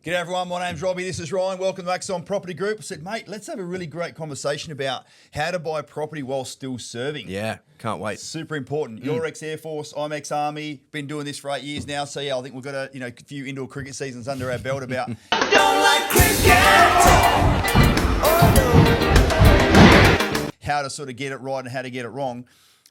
G'day everyone, my name's Robbie, this is Ryan, welcome to Axon Property Group. I said, mate, let's have a really great conversation about how to buy property while still serving. Yeah, can't wait. Super important. You're ex-Air Force, I'm ex-Army, been doing this for 8 years now, so yeah, I think we've got a few indoor cricket seasons under our belt about how to sort of get it right and how to get it wrong.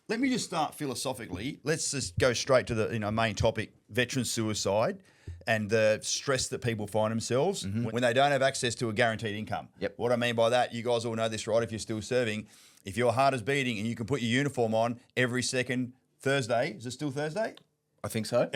Let me just start philosophically. Let's just go straight to the main topic, veteran suicide and the stress that people find themselves when they don't have access to a guaranteed income. Yep. What I mean by that, you guys all know this, right? If you're still serving, if your heart is beating and you can put your uniform on every second Thursday, is it still Thursday? I think so.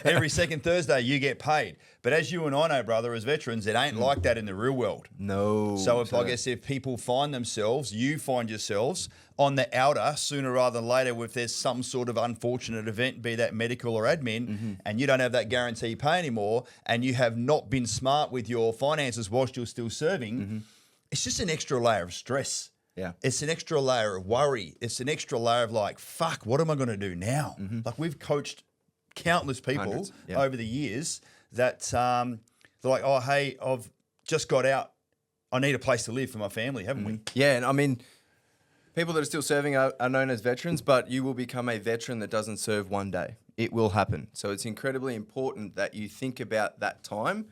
Every second Thursday you get paid. But as you and I know, brother, as veterans, it ain't like that in the real world. No. So if people find themselves, you find yourselves on the outer sooner rather than later if there's some sort of unfortunate event, be that medical or admin, and you don't have that guarantee pay anymore and you have not been smart with your finances whilst you're still serving, it's just an extra layer of stress. Yeah. It's an extra layer of worry. It's an extra layer of like, fuck, what am I going to do now? Like we've coached countless people Hundreds, yeah. over the years that they're like, oh, hey, I've just got out. I need a place to live for my family, haven't we? Yeah, and I mean, people that are still serving are known as veterans, but you will become a veteran that doesn't serve one day. It will happen. So it's incredibly important that you think about that time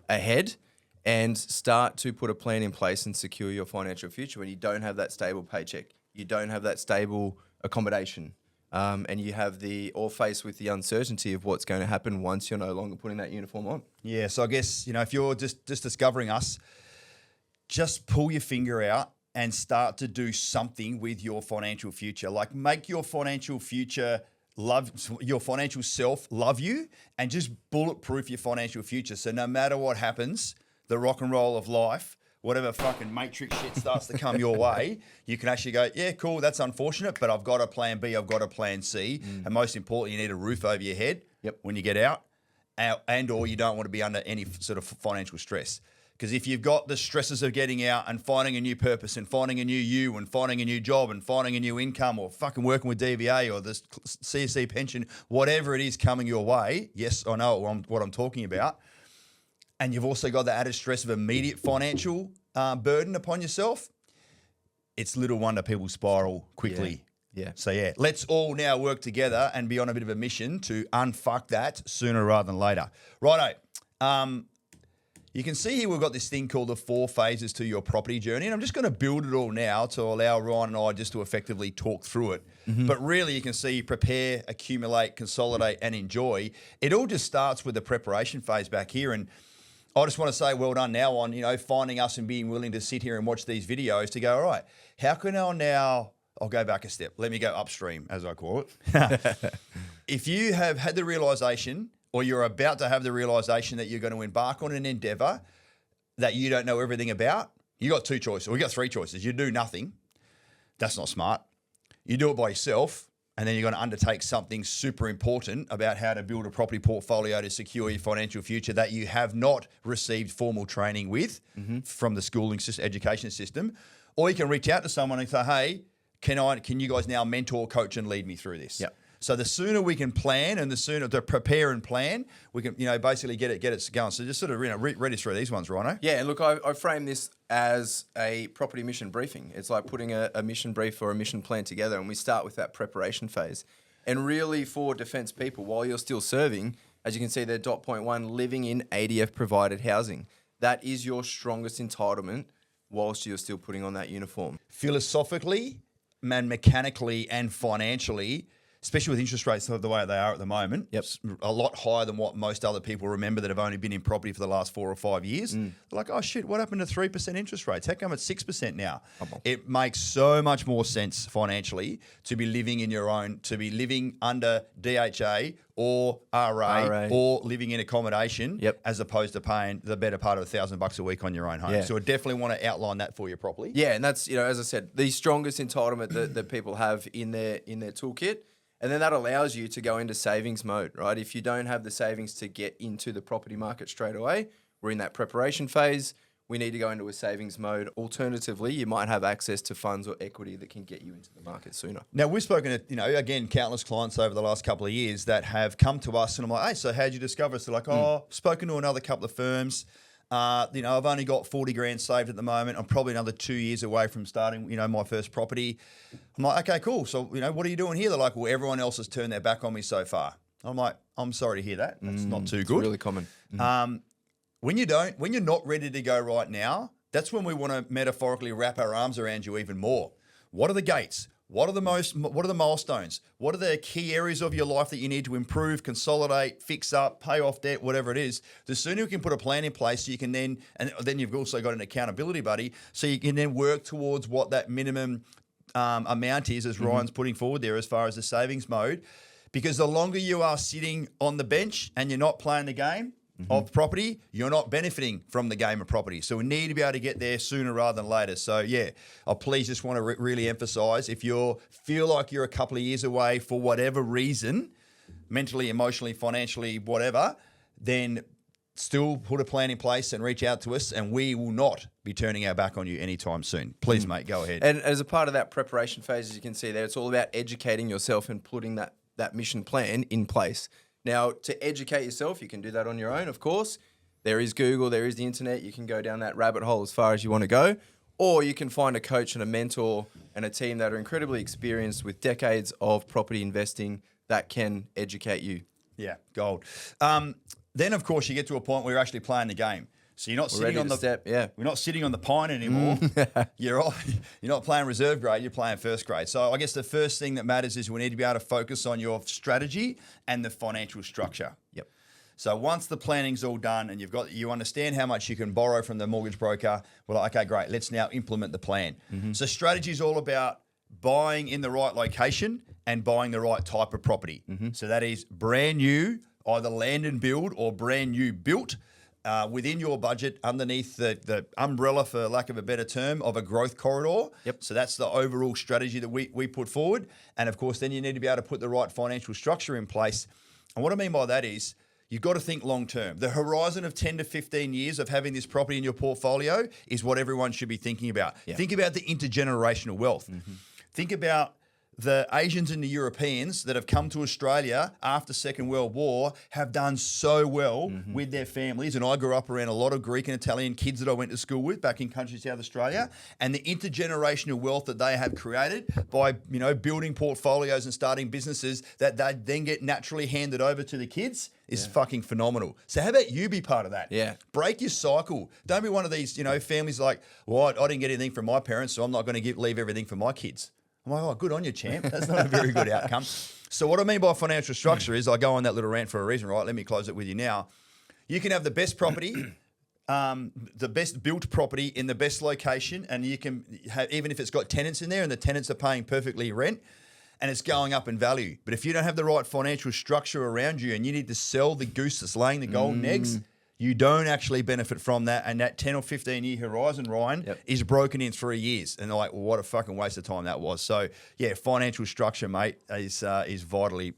ahead and start to put a plan in place and secure your financial future when you don't have that stable paycheck, you don't have that stable accommodation, and you have or faced with the uncertainty of what's going to happen once you're no longer putting that uniform on. Yeah, so I guess, if you're just discovering us, just pull your finger out and start to do something with your financial future. Like make your financial future your financial self love you and just bulletproof your financial future. So no matter what happens, the rock and roll of life, whatever fucking matrix shit starts to come your way, you can actually go, yeah, cool, that's unfortunate, but I've got a plan B, I've got a plan C. And most importantly, you need a roof over your head when you get out, and or you don't want to be under any sort of financial stress. Because if you've got the stresses of getting out and finding a new purpose and finding a new you and finding a new job and finding a new income or fucking working with DVA or the CSC pension, whatever it is coming your way, yes, I know what I'm talking about, and you've also got the added stress of immediate financial burden upon yourself, it's little wonder people spiral quickly. Yeah. So yeah, let's all now work together and be on a bit of a mission to unfuck that sooner rather than later. Righto. You can see here we've got this thing called the 4 phases to your property journey, and I'm just going to build it all now to allow Ryan and I just to effectively talk through it. But really you can see prepare, accumulate, consolidate, and enjoy. It all just starts with the preparation phase back here, and I just want to say well done now on, finding us and being willing to sit here and watch these videos to go, all right, how can I now, I'll go back a step. Let me go upstream, as I call it. If you have had the realization or you're about to have the realization that you're going to embark on an endeavor that you don't know everything about, you got 2 choices. We got 3 choices. You do nothing. That's not smart. You do it by yourself. And then you're going to undertake something super important about how to build a property portfolio to secure your financial future that you have not received formal training with from the schooling education system. Or you can reach out to someone and say, hey, can you guys now mentor, coach, and lead me through this? Yep. So the sooner we can plan and the sooner to prepare and plan, we can, basically get it going. So just sort of, read us through these ones, Rhino. Yeah, look, I frame this as a property mission briefing. It's like putting a mission brief or a mission plan together, and we start with that preparation phase. And really for defence people, while you're still serving, as you can see there, dot point 1, living in ADF-provided housing. That is your strongest entitlement whilst you're still putting on that uniform. Philosophically, and mechanically and financially, especially with interest rates the way they are at the moment, a lot higher than what most other people remember that have only been in property for the last 4 or 5 years. They're like, oh shit, what happened to 3% interest rates? How come it's 6% now? It makes so much more sense financially to be living in your own, to be living under DHA or RA. Or living in accommodation as opposed to paying the better part of $1,000 a week on your own home. So I definitely want to outline that for you properly. Yeah, and that's, as I said, the strongest entitlement that people have in their toolkit. And then that allows you to go into savings mode, right? If you don't have the savings to get into the property market straight away, we're in that preparation phase. we need to go into a savings mode. Alternatively, you might have access to funds or equity that can get you into the market sooner. Now, we've spoken to, again, countless clients over the last couple of years that have come to us and I'm like, hey, so how'd you discover us? They're like, spoken to another couple of firms. I've only got 40 grand saved at the moment. I'm probably another 2 years away from starting, my first property. I'm like, okay, cool. So, what are you doing here? They're like, well, everyone else has turned their back on me so far. I'm like, I'm sorry to hear that. That's not too good. It's really common. When you're not ready to go right now, that's when we want to metaphorically wrap our arms around you even more. What are the gates? What are the milestones? What are the key areas of your life that you need to improve, consolidate, fix up, pay off debt, whatever it is? The sooner you can put a plan in place, so you can then you've also got an accountability buddy, so you can then work towards what that minimum amount is, as Ryan's putting forward there, as far as the savings mode. Because the longer you are sitting on the bench and you're not playing the game of property, you're not benefiting from the game of property. So we need to be able to get there sooner rather than later. So yeah, I please just want to really emphasize, if you feel like you're a couple of years away for whatever reason, mentally, emotionally, financially, whatever, then still put a plan in place and reach out to us, and we will not be turning our back on you anytime soon. Please, mate, go ahead. And as a part of that preparation phase, as you can see there, it's all about educating yourself and putting that mission plan in place. Now, to educate yourself, you can do that on your own, of course. There is Google, there is the internet. You can go down that rabbit hole as far as you want to go. Or you can find a coach and a mentor and a team that are incredibly experienced with decades of property investing that can educate you. Yeah, gold. Then, of course, you get to a point where you're actually playing the game. So you're not sitting on We're not sitting on the pine anymore. You're not playing reserve grade. You're playing first grade. So I guess the first thing that matters is we need to be able to focus on your strategy and the financial structure. Yep. So once the planning's all done and you understand how much you can borrow from the mortgage broker, we're like, okay, great. Let's now implement the plan. So strategy is all about buying in the right location and buying the right type of property. So that is brand new, either land and build or brand new built. Within your budget, underneath the umbrella, for lack of a better term, of a growth corridor. Yep. So that's the overall strategy that we put forward. And of course, then you need to be able to put the right financial structure in place. And what I mean by that is, you've got to think long term. The horizon of 10 to 15 years of having this property in your portfolio is what everyone should be thinking about. Yeah. Think about the intergenerational wealth. Think about the Asians and the Europeans that have come to Australia after Second World War have done so well with their families. And I grew up around a lot of Greek and Italian kids that I went to school with back in country South Australia. And the intergenerational wealth that they have created by, building portfolios and starting businesses that they then get naturally handed over to the kids is fucking phenomenal. So how about you be part of that? Yeah. Break your cycle. Don't be one of these, families like, well, I didn't get anything from my parents, so I'm not going to leave everything for my kids. I'm like, oh, good on you, champ. That's not a very good outcome. So what I mean by financial structure is, I go on that little rant for a reason, right? Let me close it with you now. You can have the best property, the best built property in the best location, and you can have, even if it's got tenants in there and the tenants are paying perfectly rent, and it's going up in value. But if you don't have the right financial structure around you and you need to sell the goose that's laying the golden eggs, you don't actually benefit from that. And that 10 or 15 year horizon, Ryan, is broken in 3 years. And they're like, well, what a fucking waste of time that was. So yeah, financial structure, mate, is vitally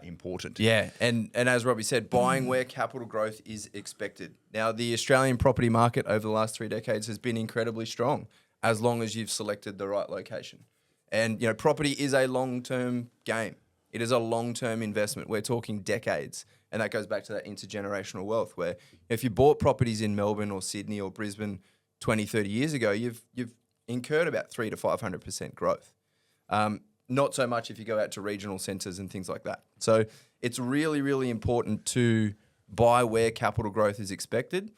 important. Yeah, and as Robbie said, buying where capital growth is expected. Now, the Australian property market over the last 3 decades has been incredibly strong, as long as you've selected the right location. And property is a long-term game. It is a long-term investment. We're talking decades. And that goes back to that intergenerational wealth, where if you bought properties in Melbourne or Sydney or Brisbane 20, 30 years ago, you've incurred about 300 to 500% growth. Not so much if you go out to regional centres and things like that. So it's really, really important to buy where capital growth is expected.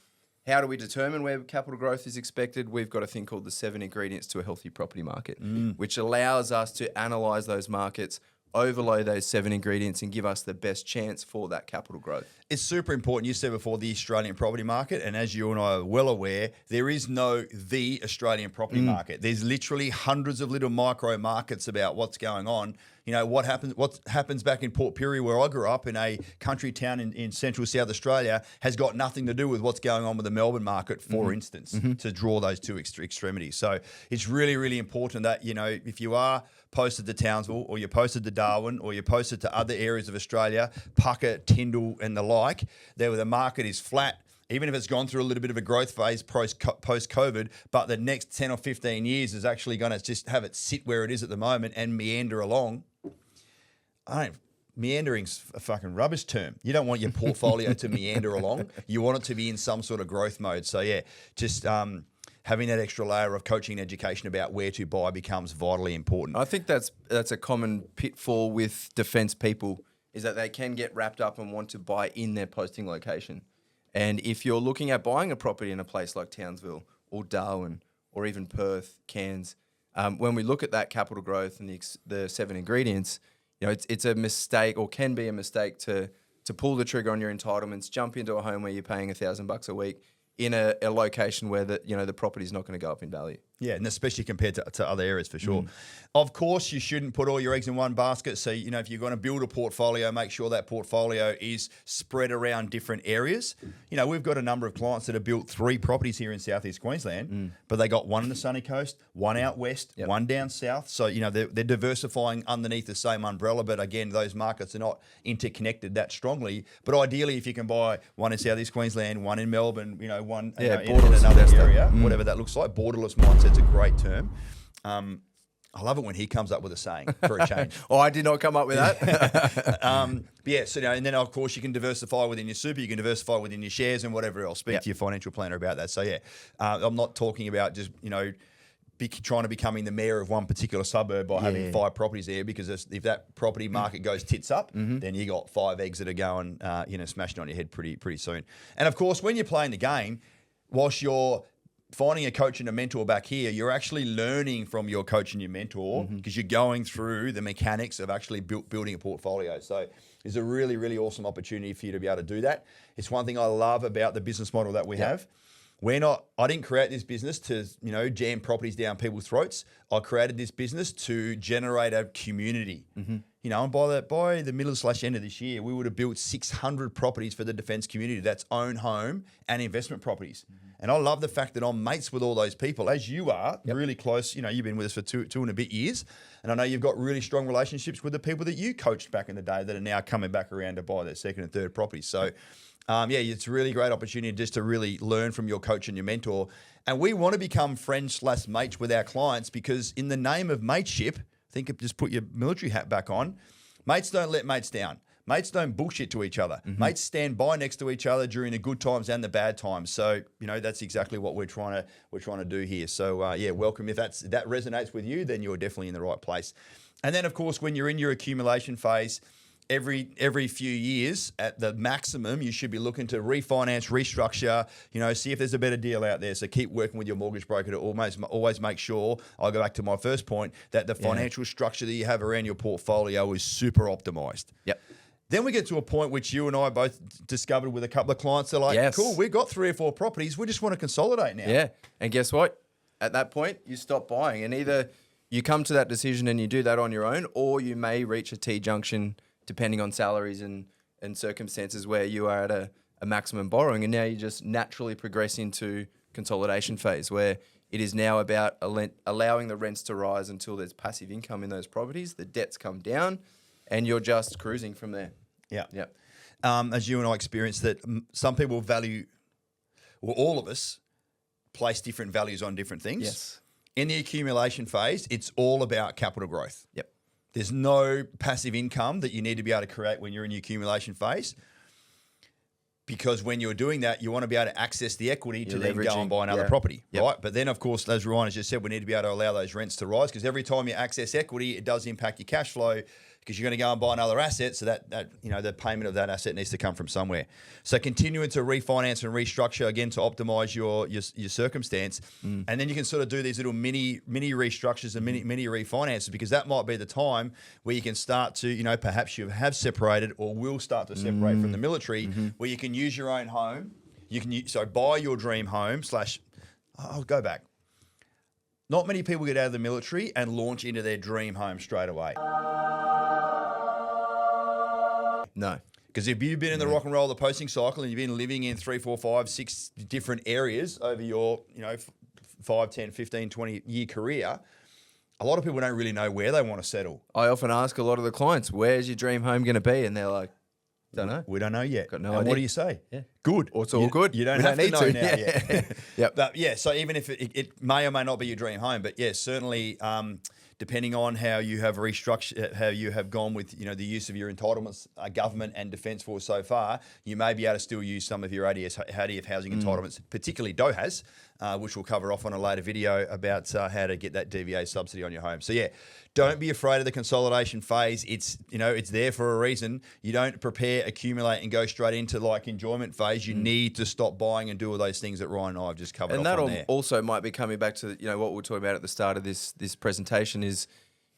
How do we determine where capital growth is expected? We've got a thing called the 7 ingredients to a healthy property market, which allows us to analyse those markets, overlay those 7 ingredients, and give us the best chance for that capital growth. It's super important. You said before, the Australian property market, and as you and I are well aware, there is no the Australian property market. There's literally hundreds of little micro markets about what's going on. What happens back in Port Pirie, where I grew up, in a country town in central South Australia, has got nothing to do with what's going on with the Melbourne market, for instance, to draw those two extremities. So it's really, really important that, if you are posted to Townsville, or you're posted to Darwin, or you're posted to other areas of Australia, Pucka, Tyndall and the like, the market is flat even if it's gone through a little bit of a growth phase post-COVID, but the next 10 or 15 years is actually going to just have it sit where it is at the moment and meander along. Meandering's a fucking rubbish term. You don't want your portfolio to meander along. You want it to be in some sort of growth mode. So yeah, just having that extra layer of coaching and education about where to buy becomes vitally important. I think that's a common pitfall with defence people, is that they can get wrapped up and want to buy in their posting location. And if you're looking at buying a property in a place like Townsville or Darwin or even Perth, Cairns, when we look at that capital growth and the 7 ingredients, it's a mistake, or can be a mistake, to pull the trigger on your entitlements, jump into a home where you're paying $1,000 a week in a location where the property's not going to go up in value. Yeah, and especially compared to other areas, for sure. Of course, you shouldn't put all your eggs in one basket. So, if you're going to build a portfolio, make sure that portfolio is spread around different areas. We've got a number of clients that have built 3 properties here in Southeast Queensland, but they got one on the sunny coast, one out west, one down south. So, they're diversifying underneath the same umbrella. But again, those markets are interconnected that strongly. But ideally, if you can buy one in Southeast Queensland, one in Melbourne, one in another area, whatever that looks like, borderless mindset's a great term. I love it when he comes up with a saying for a change. I did not come up with that. So and then of course you can diversify within your super, you can diversify within your shares and whatever else. Speak to your financial planner about that. So I'm not talking about just trying to becoming the mayor of one particular suburb by having 5 properties there, because if that property market goes tits up, then you got 5 eggs that are going smashing on your head pretty soon. And of course, when you're playing the game, whilst you're finding a coach and a mentor back here, you're actually learning from your coach and your mentor, because you're going through the mechanics of actually building a portfolio. So it's a really, really awesome opportunity for you to be able to do that. It's one thing I love about the business model that we have. I didn't create this business to, jam properties down people's throats. I created this business to generate a community. And by the middle/end of this year, we would have built 600 properties for the defence community that's own home and investment properties. And I love the fact that I'm mates with all those people, as you are, really close. You've been with us for two and a bit years. And I know you've got really strong relationships with the people that you coached back in the day that are now coming back around to buy their second and third properties. So, it's a really great opportunity just to really learn from your coach and your mentor. And we want to become friends/mates with our clients, because in the name of mateship, just put your military hat back on. Mates don't let mates down. Mates don't bullshit to each other. Mates stand by next to each other during the good times and the bad times. So, that's exactly what we're trying to do here. So, welcome. If that resonates with you, then you're definitely in the right place. And then, of course, when you're in your accumulation phase, every few years at the maximum, you should be looking to refinance, restructure, see if there's a better deal out there. So keep working with your mortgage broker to always make sure, I'll go back to my first point, that the financial structure that you have around your portfolio is super optimized. Yep. Then we get to a point which you and I both discovered with a couple of clients. They're like, cool, we've got 3 or 4 properties. We just want to consolidate now. Yeah. And guess what? At that point, you stop buying. And either you come to that decision and you do that on your own, or you may reach a T-junction depending on salaries and circumstances where you are at a maximum borrowing. And now you just naturally progress into consolidation phase, where it is now about allowing the rents to rise until there's passive income in those properties, the debts come down, and you're just cruising from there. Yeah. As you and I experienced that some people value, well, all of us place different values on different things. Yes. In the accumulation phase, it's all about capital growth. Yep. There's no passive income that you need to be able to create when you're in the accumulation phase, because when you're doing that, you want to be able to access the equity to then go and buy another property, right? But then, of course, as Ryan has just said, we need to be able to allow those rents to rise, because every time you access equity, it does impact your cash flow, because you're going to go and buy another asset. So that the payment of that asset needs to come from somewhere. So continuing to refinance and restructure again to optimize your circumstance, and then you can sort of do these little mini restructures and mini refinances, because that might be the time where you can start to perhaps you have separated or will start to separate from the military, where you can use your own home. You can buy your dream home / I'll go back. Not many people get out of the military and launch into their dream home straight away. No. Because if you've been in the rock and roll of the posting cycle and you've been living in 3, 4, 5, 6 different areas over your 5, 10, 15, 20 year career, a lot of people don't really know where they want to settle. I often ask a lot of the clients, where's your dream home going to be? And they're like, don't know. We don't know yet. Got no and idea. What do you say? Yeah. good. Or it's all good. You don't We have don't to know need now. to. Yeah. Yep. But yeah, so even if it may or may not be your dream home, but yeah, certainly depending on how you have restructured, how you have gone with the use of your entitlements, government and Defence Force so far, you may be able to still use some of your ADF housing entitlements, particularly DOHAS, which we'll cover off on a later video about how to get that DVA subsidy on your home. So yeah, don't be afraid of the consolidation phase. It's it's there for a reason. You don't prepare, accumulate, and go straight into like enjoyment phase. You need to stop buying and do all those things that Ryan and I have just covered. And off that on there. also might be coming back to what we were talking about at the start of this presentation is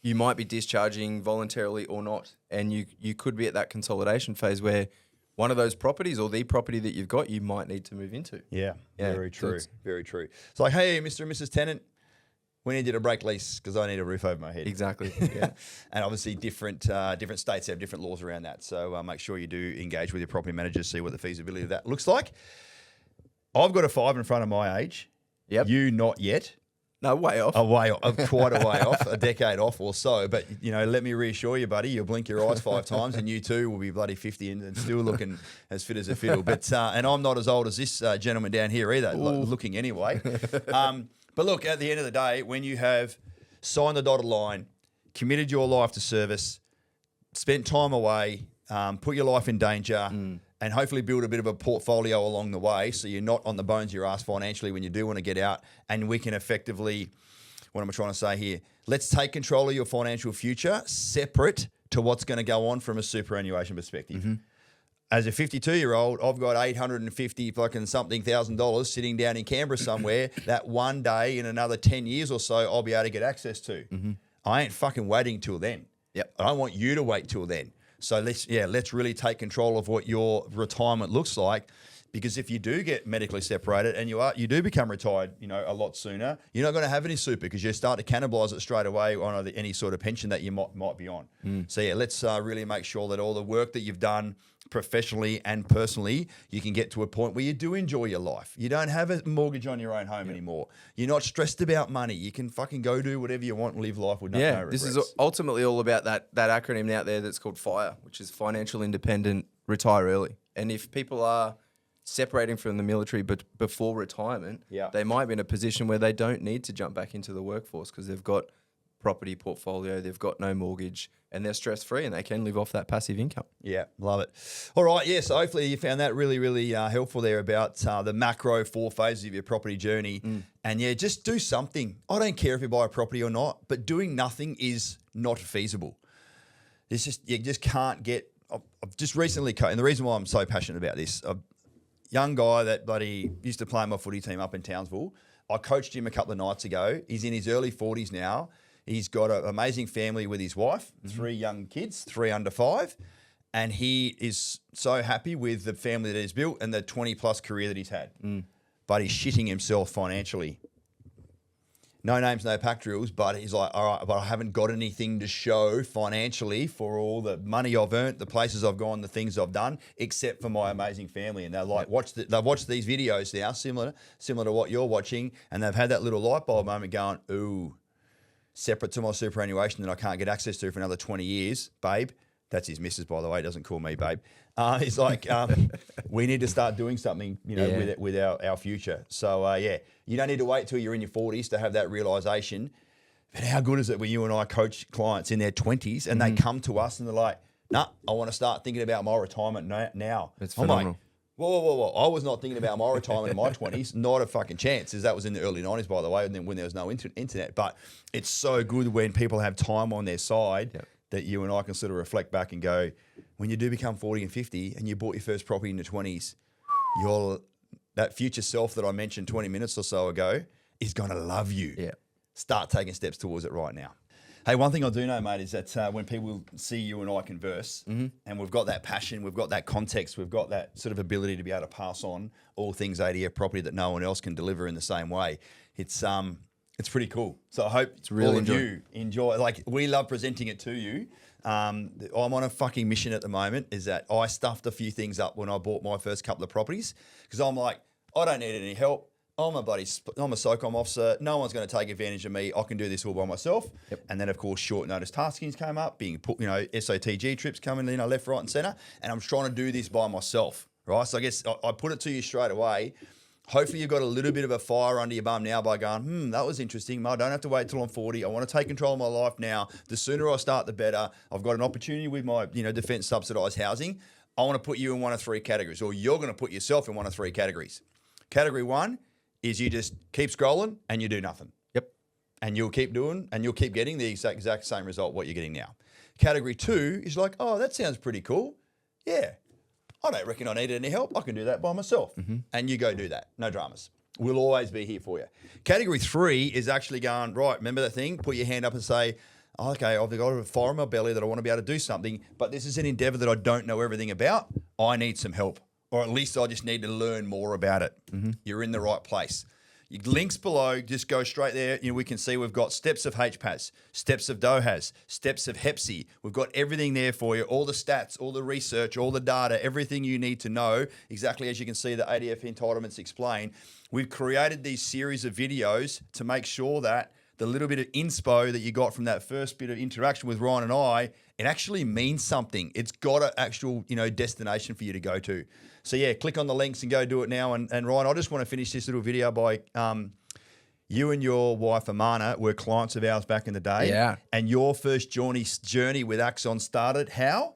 you might be discharging voluntarily or not, and you could be at that consolidation phase where one of those properties or the property that you've got you might need to move into. Yeah, very true, So very true. It's like, hey, Mr. and Mrs. Tenant, we need you to break lease because I need a roof over my head. Exactly. Yeah. And obviously different states have different laws around that. So make sure you do engage with your property manager, see what the feasibility of that looks like. I've got a 5 in front of my age. Yep. You not yet. No, way off. Quite a way off, a decade off or so. But, let me reassure you, buddy, you'll blink your eyes 5 times and you too will be bloody 50 and still looking as fit as a fiddle. But and I'm not as old as this gentleman down here either, looking anyway. But look, at the end of the day, when you have signed the dotted line, committed your life to service, spent time away, put your life in danger, and hopefully build a bit of a portfolio along the way so you're not on the bones of your ass financially when you do want to get out, and we can effectively, what am I trying to say here? Let's take control of your financial future separate to what's going to go on from a superannuation perspective. As a 52-year-old, I've got $850 fucking something $1,000 sitting down in Canberra somewhere that one day in another 10 years or so I'll be able to get access to. I ain't fucking waiting till then. Yep. I don't want you to wait till then. So let's really take control of what your retirement looks like, because if you do get medically separated and you do become retired, a lot sooner, you're not going to have any super because you start to cannibalize it straight away on any sort of pension that you might be on. So yeah, let's really make sure that all the work that you've done professionally and personally, you can get to a point where you do enjoy your life. You don't have a mortgage on your own home anymore. You're not stressed about money. You can fucking go do whatever you want and live life with no regrets. This is ultimately all about that acronym out there that's called FIRE, which is Financial Independent, Retire Early. And if people are separating from the military but before retirement, they might be in a position where they don't need to jump back into the workforce because they've got property portfolio, they've got no mortgage, and they're stress-free and they can live off that passive income. Yeah, love it. All right, so hopefully you found that really, really helpful there about the macro 4 phases of your property journey. And just do something. I don't care if you buy a property or not, but doing nothing is not feasible. You just can't get. I've just recently, and the reason why I'm so passionate about this, a young guy that bloody used to play my footy team up in Townsville. I coached him a couple of nights ago. He's in his early 40s now. He's got an amazing family with his wife, 3 young kids, 3 under 5. And he is so happy with the family that he's built and the 20-plus career that he's had. But he's shitting himself financially. No names, no pack drills, but he's like, all right, but I haven't got anything to show financially for all the money I've earned, the places I've gone, the things I've done, except for my amazing family. And they're like, they've watched these videos now, similar to what you're watching, and they've had that little light bulb moment going, ooh, separate to my superannuation that I can't get access to for another 20 years, babe. That's his missus, by the way. He doesn't call me babe. He's like, we need to start doing something, with our future. So, you don't need to wait till you're in your 40s to have that realization. But how good is it when you and I coach clients in their 20s and they come to us and they're like, nah, I want to start thinking about my retirement now. It's phenomenal. I'm like, whoa. I was not thinking about my retirement in my 20s. Not a fucking chance. That was in the early 90s, by the way, and then when there was no internet. But it's so good when people have time on their side that you and I can sort of reflect back and go, when you do become 40 and 50 and you bought your first property in your 20s, that future self that I mentioned 20 minutes or so ago is going to love you. Yeah. Start taking steps towards it right now. Hey, one thing I do know, mate, is that when people see you and I converse and we've got that passion, we've got that context, we've got that sort of ability to be able to pass on all things ADF property that no one else can deliver in the same way, it's pretty cool. So I hope all of you enjoy. Like, we love presenting it to you. I'm on a fucking mission at the moment, is that I stuffed a few things up when I bought my first couple of properties because I'm like, I don't need any help. I'm a SOCOM officer. No one's going to take advantage of me. I can do this all by myself. Yep. And then, of course, short notice taskings came up, being put, SOTG trips coming, left, right, and centre. And I'm trying to do this by myself. right? So I guess I put it to you straight away. Hopefully you've got a little bit of a fire under your bum now by going, that was interesting. I don't have to wait till I'm 40. I want to take control of my life now. The sooner I start, the better. I've got an opportunity with my, defence subsidised housing. I want to put you in one of three categories, or you're going to put yourself in one of three categories. Category one is you just keep scrolling and you do nothing. Yep. And you'll keep doing and you'll keep getting the exact same result what you're getting now. Category two is like, oh, that sounds pretty cool. Yeah. I don't reckon I need any help. I can do that by myself. And you go do that. No dramas. We'll always be here for you. Category three is actually going, right, remember that thing? Put your hand up and say, okay, I've got a fire in my belly that I want to be able to do something, but this is an endeavor that I don't know everything about. I need some help, or at least I just need to learn more about it. You're in the right place. Links below, just go straight there. We can see we've got steps of HPAS, steps of DOHAS, steps of HEPSI. We've got everything there for you, all the stats, all the research, all the data, everything you need to know, exactly as you can see the ADF entitlements explain. We've created these series of videos to make sure that the little bit of inspo that you got from that first bit of interaction with Ryan and I, it actually means something. It's got an actual, destination for you to go to. So yeah, click on the links and go do it now. And Ryan, I just want to finish this little video by you and your wife Amana were clients of ours back in the day. Yeah. And your first journey with Axon started how?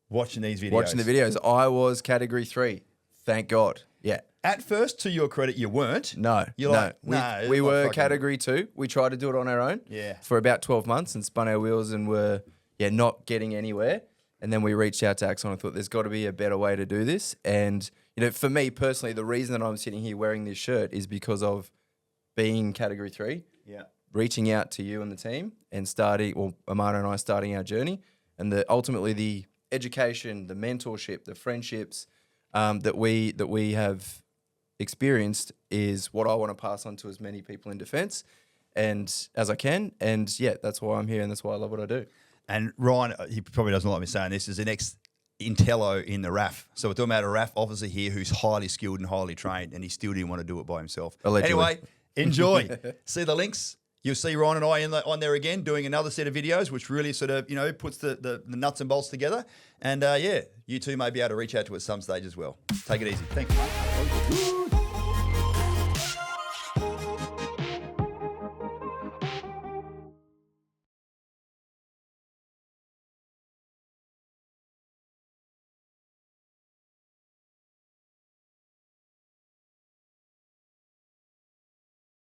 Watching these videos. Watching the videos. I was category 3. Thank God. Yeah. At first, to your credit, you weren't. No. You're no. like, no. We were category 2. We tried to do it on our own. Yeah. For about 12 months and spun our wheels and were not getting anywhere. And then we reached out to Axon and thought there's got to be a better way to do this. And for me personally, the reason that I'm sitting here wearing this shirt is because of being category 3. Yeah. Reaching out to you and the team and Amanda and I starting our journey, and ultimately the education, the mentorship, the friendships that we have experienced is what I want to pass on to as many people in defence and as I can. And yeah, that's why I'm here and that's why I love what I do. And Ryan, he probably doesn't like me saying this, is the next Intello in the RAF. So we're talking about a RAF officer here who's highly skilled and highly trained, and he still didn't want to do it by himself. Allegedly. Anyway, enjoy. See the links. You'll see Ryan and I on there again doing another set of videos, which really sort of, puts the nuts and bolts together. And you two may be able to reach out to us at some stage as well. Take it easy. Thanks, mate.